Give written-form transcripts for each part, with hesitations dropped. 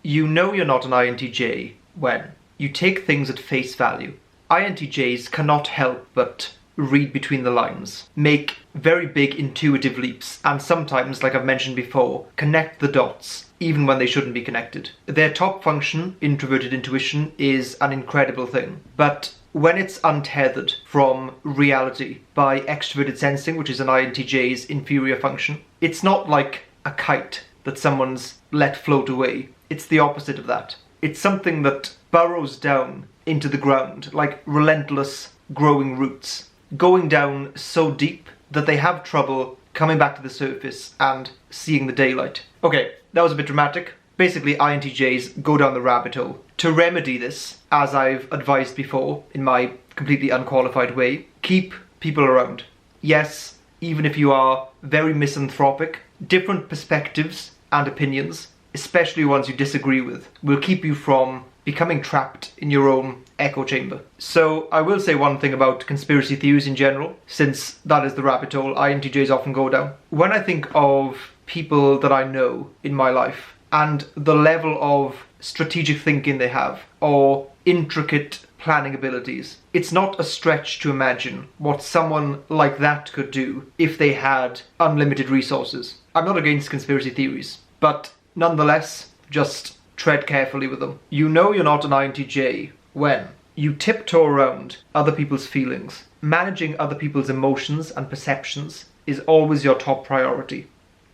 You know you're not an INTJ when you take things at face value. INTJs cannot help but read between the lines, make very big intuitive leaps, and sometimes, like I've mentioned before, connect the dots even when they shouldn't be connected. Their top function, introverted intuition, is an incredible thing. But when it's untethered from reality by extroverted sensing, which is an INTJ's inferior function, it's not like a kite that someone's let float away. It's the opposite of that. It's something that burrows down into the ground like relentless growing roots, going down so deep that they have trouble coming back to the surface and seeing the daylight. Okay, that was a bit dramatic. Basically, INTJs go down the rabbit hole. To remedy this, as I've advised before in my completely unqualified way, keep people around. Yes, even if you are very misanthropic, different perspectives and opinions, especially ones you disagree with, will keep you from becoming trapped in your own echo chamber. So I will say one thing about conspiracy theories in general, since that is the rabbit hole INTJs often go down. When I think of people that I know in my life and the level of strategic thinking they have or intricate planning abilities, it's not a stretch to imagine what someone like that could do if they had unlimited resources. I'm not against conspiracy theories, but nonetheless, just tread carefully with them. You know you're not an INTJ when you tiptoe around other people's feelings. Managing other people's emotions and perceptions is always your top priority.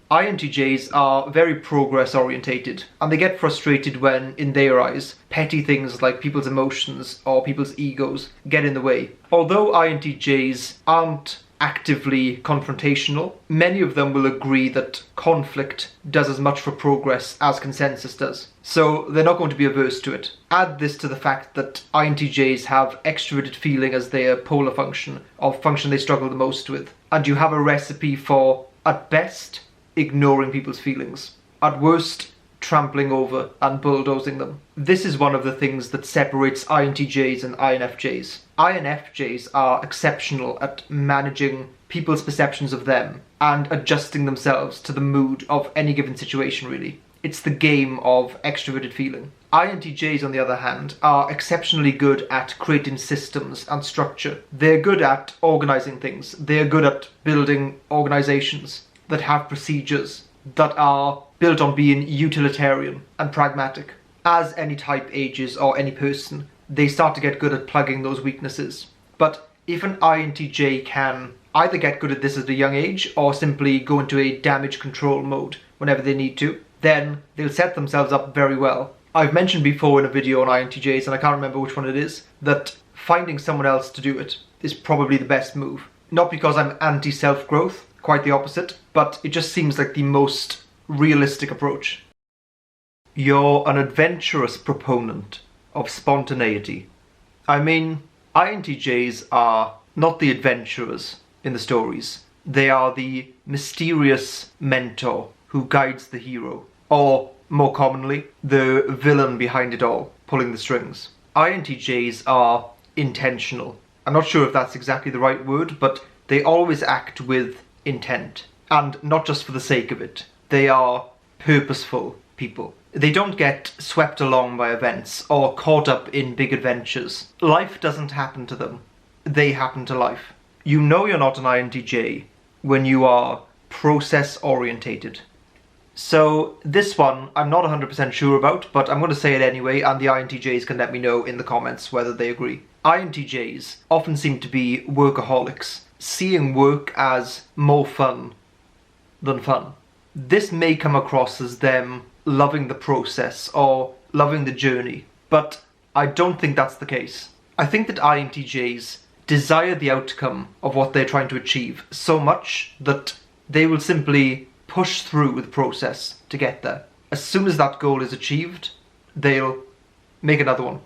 INTJs are very progress orientated, and they get frustrated when, in their eyes, petty things like people's emotions or people's egos get in the way. Although INTJs aren't actively confrontational, many of them will agree that conflict does as much for progress as consensus does. So they're not going to be averse to it. Add this to the fact that INTJs have extroverted feeling as their polar function, or function they struggle the most with, and you have a recipe for, at best, ignoring people's feelings, at worst, trampling over and bulldozing them. This is one of the things that separates INTJs and INFJs. INFJs are exceptional at managing people's perceptions of them and adjusting themselves to the mood of any given situation, really. It's the game of extroverted feeling. INTJs, on the other hand, are exceptionally good at creating systems and structure. They're good at organizing things. They're good at building organizations that have procedures that are built on being utilitarian and pragmatic. As any type ages, or any person, they start to get good at plugging those weaknesses. But if an INTJ can either get good at this at a young age or simply go into a damage control mode whenever they need to, then they'll set themselves up very well. I've mentioned before in a video on INTJs, and I can't remember which one it is, that finding someone else to do it is probably the best move. Not because I'm anti-self-growth, quite the opposite, but it just seems like the most realistic approach. You're an adventurous proponent of spontaneity. I mean, INTJs are not the adventurers in the stories. They are the mysterious mentor who guides the hero, or more commonly, the villain behind it all, pulling the strings. INTJs are intentional. I'm not sure if that's exactly the right word, but they always act with intent, and not just for the sake of it. They are purposeful people. They don't get swept along by events or caught up in big adventures. Life doesn't happen to them. They happen to life. You know you're not an INTJ when you are process orientated. So this one I'm not 100% sure about, but I'm going to say it anyway, and the INTJs can let me know in the comments whether they agree. INTJs often seem to be workaholics, seeing work as more fun than fun. This may come across as them loving the process or loving the journey, but I don't think that's the case. I think that INTJs desire the outcome of what they're trying to achieve so much that they will simply push through with the process to get there. As soon as that goal is achieved, they'll make another one.